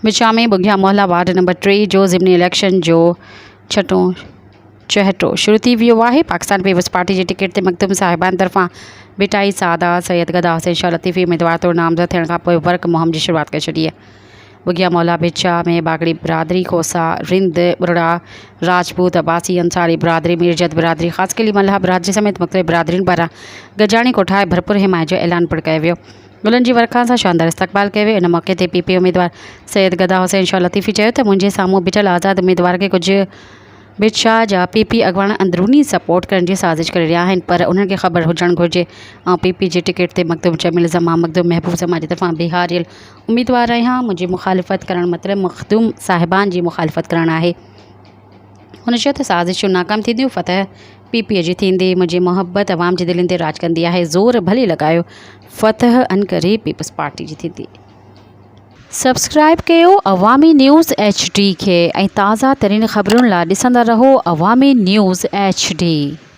बिछा में बुघिया मोहल्ला वार्ड नंबर 3 जो ज़िमनी इलेक्शन जो छठों चहटो शुरू थी वियो आहे। पाकिस्तान पीपल्स पार्टी जी टिकट ते मखदूम साहिबान तरफ़ां बिटाई सादा सैयद गदा हुसैन शाह लतीफ़ी उम्मीदवार तौर नामज़द थियण खां पोइ वर्क मुहिम जी शुरूआत करे छॾी आहे। बुघिया मोहल्ला बिछा में बागड़ी बिरादरी खोसा रिंद बुरड़ा राजपूत अब्बासी अंसारी बिरादरी मीरजत बिरादरी ख़ासि कली मल्हा बिरादरी समेत मुख़्तलिफ़ बिरादरियुनि पारां गजाणी कोठाए भरपूर हिमायत जो ऐलान पिणु कयो वियो। गुलनि जी वर्खा सां शानदार इस्तक़बाल कयो वियो। इन मौक़े ते पीपी उम्मीदवार सैयद गदा हुसैन शाह लतीफ़ी चयो त मुंहिंजे साम्हूं बीठल आज़ाद उम्मीदवार खे कुझु बिछा जा पीपी अॻवान अंदरूनी सपोर्ट करण जी साज़िश करे रहिया आहिनि, पर उन्हनि खे ख़बर हुजणु घुरिजे पीपी जी टिकट ते मखदूम जमील ज़मां मखदूम महबूब ज़मां जी तरफ़ां बिहारियल उम्मीदवार आहियां। मुंहिंजी मुखालिफ़त करणु मतिलबु मखदूम साहिबान जी मुखालिफ़त करणु आहे। हुन चयो त साज़िशूं नाकाम थींदियूं, फ़तह पीपीअ जी थींदी। मुंहिंजी मोहबत अवाम जे दिलनि ते राज कंदी आहे। ज़ोर भली लॻायो, फ़तह अनकरे पीपल्स पार्टी जी थींदी। सब्सक्राइब कयो अवामी न्यूज़ HD खे ऐं ताज़ा तरीन ख़बरुनि लाइ ॾिसंदा रहो अवामी न्यूज़ HD।